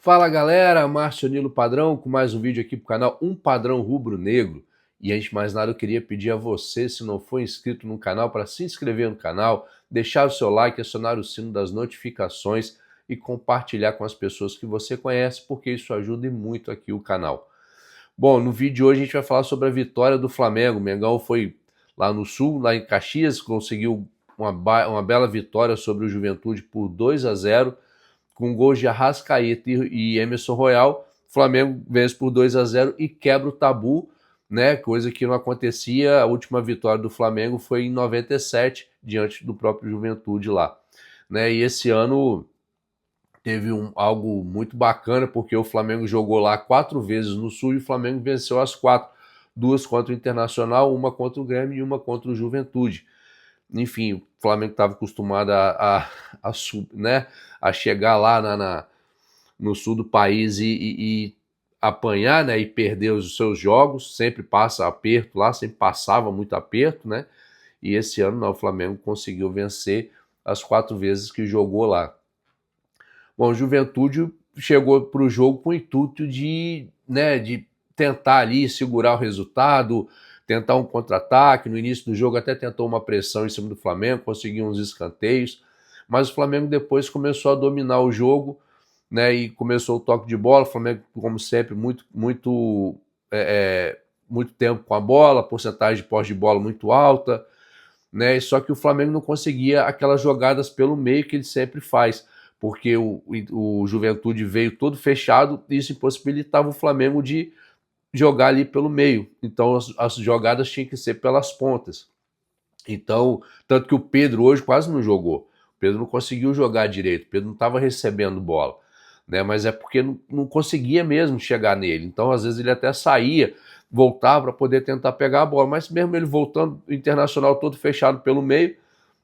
Fala galera, Márcio Nilo Padrão com mais um vídeo aqui pro canal Um Padrão Rubro-Negro. E antes de mais nada eu queria pedir a você, se não for inscrito no canal, para se inscrever no canal, deixar o seu like, acionar o sino das notificações e compartilhar com as pessoas que você conhece, porque isso ajuda muito aqui o canal. Bom, no vídeo de hoje a gente vai falar sobre a vitória do Flamengo. O Mengão foi lá no Sul, lá em Caxias, conseguiu uma bela vitória sobre o Juventude por 2-0, com gols de Arrascaeta e Emerson Royal. O Flamengo vence por 2-0 e quebra o tabu, né? Coisa que não acontecia. A última vitória do Flamengo foi em 97, diante do próprio Juventude lá, né? E esse ano teve algo muito bacana, porque o Flamengo jogou lá 4 vezes no Sul e o Flamengo venceu as 4. 2 contra o Internacional, uma contra o Grêmio e uma contra o Juventude. Enfim, o Flamengo estava acostumado né, a chegar lá no sul do país e apanhar, né, e perder os seus jogos. Sempre passa aperto lá, sempre passava muito aperto, né? E esse ano não, o Flamengo conseguiu vencer as 4 vezes que jogou lá. Bom, o Juventude chegou para o jogo com o intuito de tentar ali segurar o resultado, tentar um contra-ataque. No início do jogo até tentou uma pressão em cima do Flamengo, conseguiu uns escanteios, mas o Flamengo depois começou a dominar o jogo, né, e começou o toque de bola. O Flamengo, como sempre, muito tempo com a bola, porcentagem de posse de bola muito alta, né? Só que o Flamengo não conseguia aquelas jogadas pelo meio que ele sempre faz, porque o Juventude veio todo fechado e isso impossibilitava o Flamengo de jogar ali pelo meio. Então as jogadas tinham que ser pelas pontas. Então, tanto que o Pedro hoje quase não jogou. O Pedro não conseguiu jogar direito, o Pedro não estava recebendo bola, né? Mas é porque não conseguia mesmo chegar nele. Então, às vezes, ele até saía, voltava para poder tentar pegar a bola, mas mesmo ele voltando, o Internacional todo fechado pelo meio,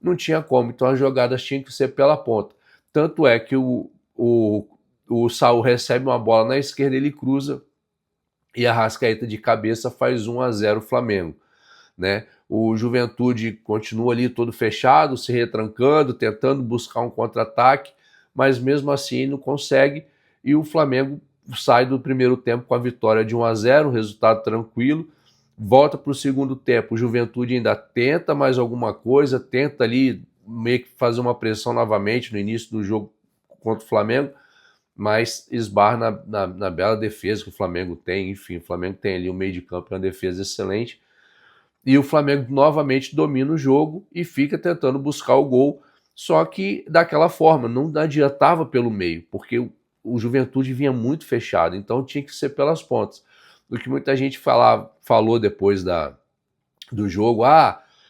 não tinha como. Então, as jogadas tinham que ser pela ponta. Tanto é que o Saul recebe uma bola na esquerda, ele cruza e a Arrascaeta de cabeça faz 1-0 Flamengo, né? O Juventude continua ali todo fechado, se retrancando, tentando buscar um contra-ataque, mas mesmo assim não consegue, e o Flamengo sai do primeiro tempo com a vitória de 1-0, resultado tranquilo. Volta para o segundo tempo, o Juventude ainda tenta mais alguma coisa, tenta ali meio que fazer uma pressão novamente no início do jogo contra o Flamengo, mas esbarra na bela defesa que o Flamengo tem. Enfim, o Flamengo tem ali um meio de campo e uma defesa excelente, e o Flamengo novamente domina o jogo e fica tentando buscar o gol, só que daquela forma, não adiantava pelo meio, porque o Juventude vinha muito fechado, então tinha que ser pelas pontas. O que muita gente falou depois do jogo,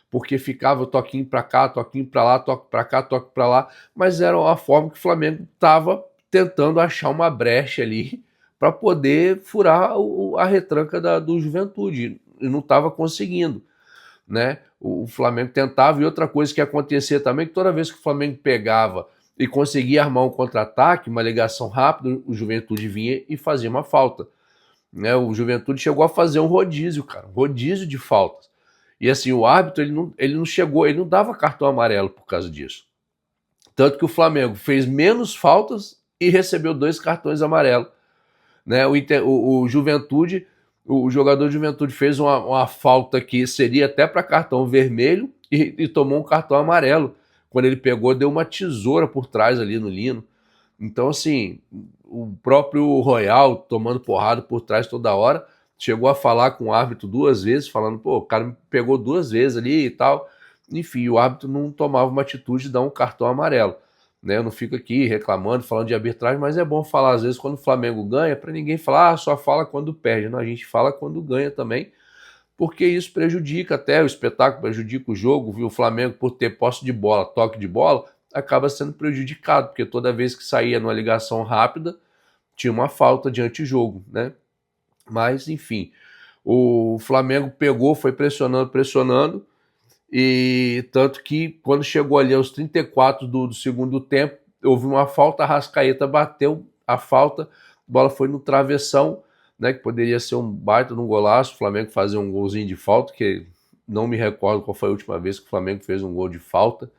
porque ficava toquinho para cá, toquinho para lá, toque para cá, toque para lá, mas era a forma que o Flamengo estava tentando achar uma brecha ali para poder furar a retranca do Juventude, e não estava conseguindo, né? O Flamengo tentava, e outra coisa que acontecia também, que toda vez que o Flamengo pegava e conseguia armar um contra-ataque, uma ligação rápida, o Juventude vinha e fazia uma falta, né? O Juventude chegou a fazer um rodízio, cara, um rodízio de faltas. E assim, o árbitro ele não chegou, ele não dava cartão amarelo por causa disso. Tanto que o Flamengo fez menos faltas e recebeu 2 cartões amarelos, né? O Juventude, o jogador de Juventude fez uma falta que seria até para cartão vermelho e tomou um cartão amarelo. Quando ele pegou, deu uma tesoura por trás ali no Lino. Então, assim, o próprio Royal tomando porrada por trás toda hora, chegou a falar com o árbitro 2 vezes, falando, pô, o cara me pegou 2 vezes ali e tal. Enfim, o árbitro não tomava uma atitude de dar um cartão amarelo, né? Eu não fico aqui reclamando, falando de arbitragem, mas é bom falar às vezes quando o Flamengo ganha, para ninguém falar, só fala quando perde. Não, a gente fala quando ganha também, porque isso prejudica até o espetáculo, prejudica o jogo, viu? O Flamengo, por ter posse de bola, toque de bola, acaba sendo prejudicado, porque toda vez que saía numa ligação rápida, tinha uma falta de antijogo, né? Mas, enfim, o Flamengo pegou, foi pressionando, pressionando, e tanto que quando chegou ali aos 34 do segundo tempo, houve uma falta, a Arrascaeta bateu a falta, a bola foi no travessão, né, que poderia ser um baita de um golaço, o Flamengo fazer um golzinho de falta, que não me recordo qual foi a última vez que o Flamengo fez um gol de falta,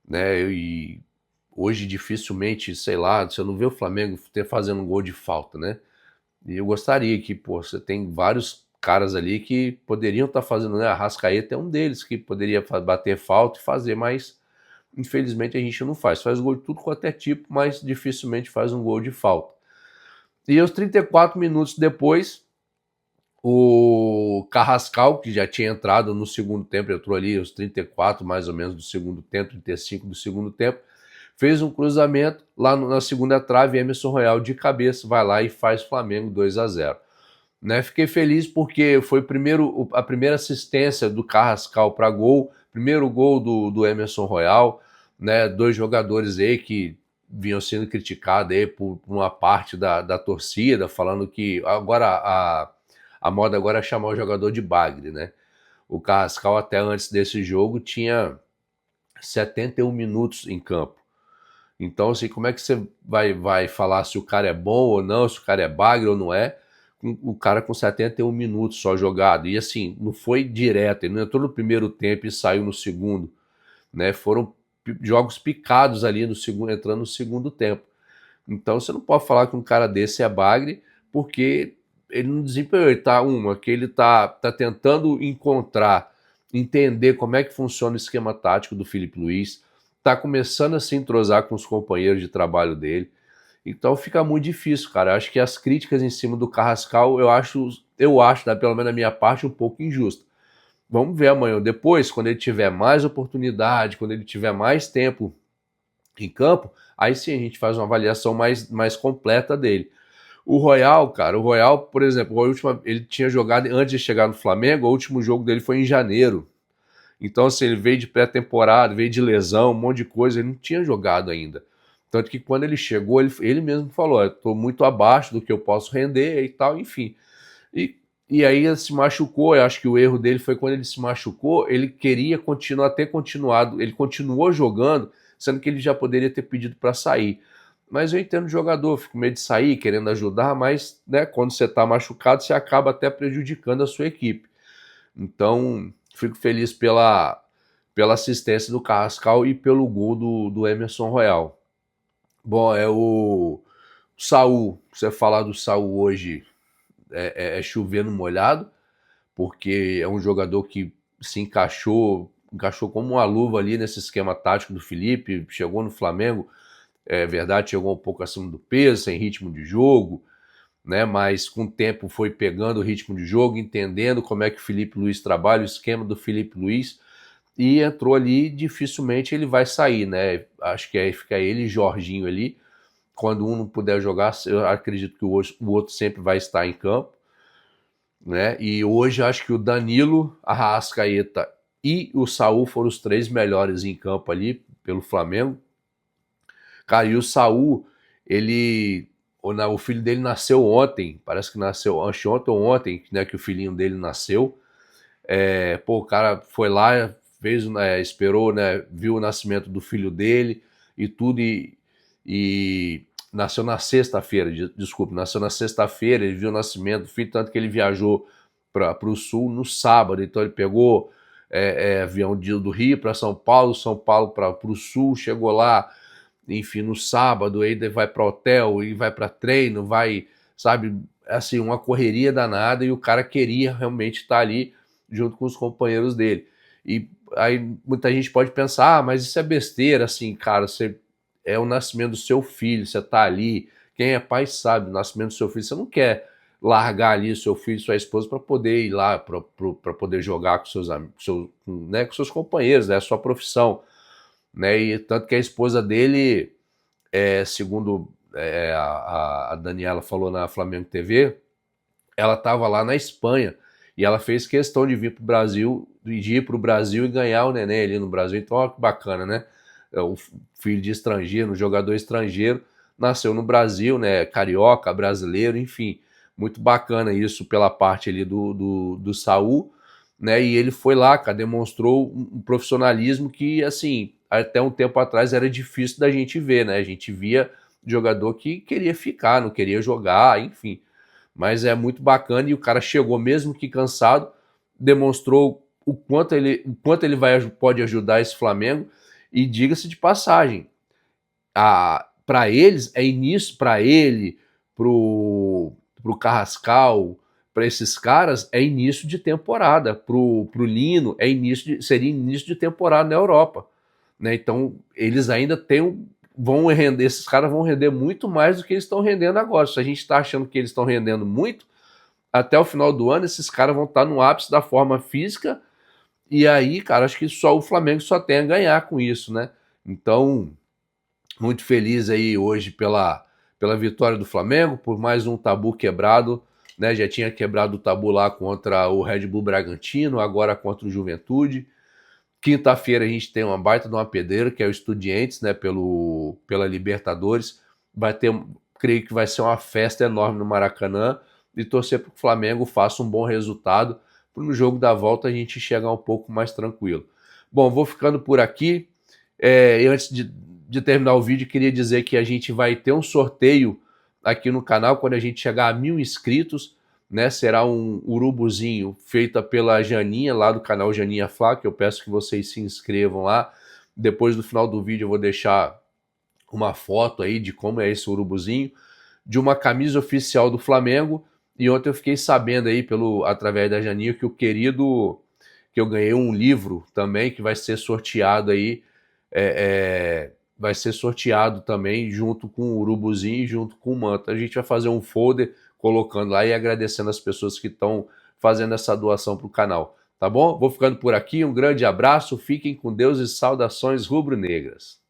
né, e hoje dificilmente, sei lá, você não vê o Flamengo fazendo um gol de falta, né? E eu gostaria que, pô, você tem vários caras ali que poderiam estar fazendo, né? Arrascaeta é um deles que poderia bater falta e fazer, mas infelizmente a gente não faz. Faz gol de tudo quanto é tipo, mas dificilmente faz um gol de falta. E aos 34 minutos depois, o Carrascal, que já tinha entrado no segundo tempo, entrou ali aos 34 mais ou menos do segundo tempo, 35 do segundo tempo, fez um cruzamento lá na segunda trave, Emerson Royal de cabeça vai lá e faz Flamengo 2-0. Né, fiquei feliz porque foi a primeira assistência do Carrascal para gol, primeiro gol do Emerson Royal, né, dois jogadores aí que vinham sendo criticados aí por uma parte da torcida, falando que agora a moda agora é chamar o jogador de bagre, né? O Carrascal até antes desse jogo tinha 71 minutos em campo. Então, assim, como é que você vai falar se o cara é bom ou não, se o cara é bagre ou não é, o cara com 71 minutos só jogado. E assim, não foi direto, ele não entrou no primeiro tempo e saiu no segundo, né? Foram jogos picados ali no segundo, entrando no segundo tempo. Então você não pode falar que um cara desse é bagre, porque ele não desempenhou, que ele tá tentando entender como é que funciona o esquema tático do Filipe Luís, tá começando a se entrosar com os companheiros de trabalho dele. Então fica muito difícil, cara. Eu acho que as críticas em cima do Carrascal, eu acho, né, pelo menos da minha parte, um pouco injusta. Vamos ver amanhã. Depois, quando ele tiver mais oportunidade, quando ele tiver mais tempo em campo, aí sim a gente faz uma avaliação mais completa dele. O Royal, cara, o Royal, por exemplo, ele tinha jogado antes de chegar no Flamengo, o último jogo dele foi em janeiro. Então, assim, ele veio de pré-temporada, veio de lesão, um monte de coisa, ele não tinha jogado ainda. Tanto que quando ele chegou, ele mesmo falou: estou muito abaixo do que eu posso render e tal, enfim. E aí ele se machucou, eu acho que o erro dele foi quando ele se machucou, ele queria ter continuado, ele continuou jogando, sendo que ele já poderia ter pedido para sair. Mas eu entendo o jogador, fico com medo de sair, querendo ajudar, mas né, quando você está machucado, você acaba até prejudicando a sua equipe. Então, fico feliz pela assistência do Carrascal e pelo gol do Emerson Royal. Bom, é o Saul, você falar do Saul hoje é chover no molhado, porque é um jogador que se encaixou como uma luva ali nesse esquema tático do Felipe, chegou no Flamengo, é verdade, chegou um pouco acima do peso, sem ritmo de jogo, né? Mas com o tempo foi pegando o ritmo de jogo, entendendo como é que o Filipe Luís trabalha, o esquema do Filipe Luís, e entrou ali, dificilmente ele vai sair, né? Acho que aí fica ele e Jorginho ali. Quando um não puder jogar, eu acredito que o outro sempre vai estar em campo, né? E hoje acho que o Danilo, a Arrascaeta e o Saul foram os três melhores em campo ali pelo Flamengo. Cara, e o Saul, o filho dele nasceu ontem, parece que nasceu anteontem ou ontem, né, que o filhinho dele nasceu. O cara foi lá, fez, né, esperou, né, viu o nascimento do filho dele e tudo, e nasceu na sexta-feira, desculpe, nasceu na sexta-feira, ele viu o nascimento do filho, tanto que ele viajou para o sul no sábado, então ele pegou avião do Rio para São Paulo para o sul, chegou lá, enfim, no sábado, aí vai para hotel e vai para treino, vai, sabe, assim, uma correria danada, e o cara queria realmente estar ali junto com os companheiros dele. E aí muita gente pode pensar, mas isso é besteira, assim, cara, é o nascimento do seu filho, você tá ali, quem é pai sabe, o nascimento do seu filho, você não quer largar ali o seu filho e sua esposa para poder ir lá, para poder jogar com seus amigos, né, com seus companheiros, né, a sua profissão, né, e tanto que a esposa dele, segundo a Daniela falou na Flamengo TV, ela estava lá na Espanha e ela fez questão de vir para o Brasil, de ir para o Brasil e ganhar o neném ali no Brasil. Então, olha que bacana, né? O filho de estrangeiro, um jogador estrangeiro, nasceu no Brasil, né? Carioca, brasileiro, enfim. Muito bacana isso pela parte ali do Saul, né? E ele foi lá, cara, demonstrou um profissionalismo que, assim, até um tempo atrás era difícil da gente ver, né? A gente via jogador que queria ficar, não queria jogar, enfim. Mas é muito bacana e o cara chegou, mesmo que cansado, demonstrou o quanto ele pode ajudar esse Flamengo. E diga-se de passagem, para eles é início, para ele, pro Carrascal, para esses caras é início de temporada, pro Lino seria início de temporada na Europa, né? Então eles ainda vão render, esses caras vão render muito mais do que eles estão rendendo agora. Se a gente está achando que eles estão rendendo muito, até o final do ano esses caras vão estar no ápice da forma física, e aí, cara, acho que só o Flamengo só tem a ganhar com isso, né? Então, muito feliz aí hoje pela vitória do Flamengo, por mais um tabu quebrado, né? Já tinha quebrado o tabu lá contra o Red Bull Bragantino, agora contra o Juventude. Quinta-feira a gente tem uma baita de uma pedreira, que é o Estudiantes, né? Pela Libertadores. Vai ter, creio que vai ser uma festa enorme no Maracanã, e torcer para que o Flamengo faça um bom resultado, para no jogo da volta a gente chegar um pouco mais tranquilo. Bom, vou ficando por aqui. Antes de terminar o vídeo, queria dizer que a gente vai ter um sorteio aqui no canal quando a gente chegar a 1.000 inscritos, né? Será um urubuzinho feita pela Janinha, lá do canal Janinha Flá, que eu peço que vocês se inscrevam lá. Depois do final do vídeo eu vou deixar uma foto aí de como é esse urubuzinho, de uma camisa oficial do Flamengo. E ontem eu fiquei sabendo aí através da Janinha que que eu ganhei um livro também que vai ser sorteado aí, vai ser sorteado também junto com o urubuzinho e junto com o manto. A gente vai fazer um folder colocando lá e agradecendo as pessoas que estão fazendo essa doação para o canal, tá bom? Vou ficando por aqui, um grande abraço, fiquem com Deus e saudações rubro-negras.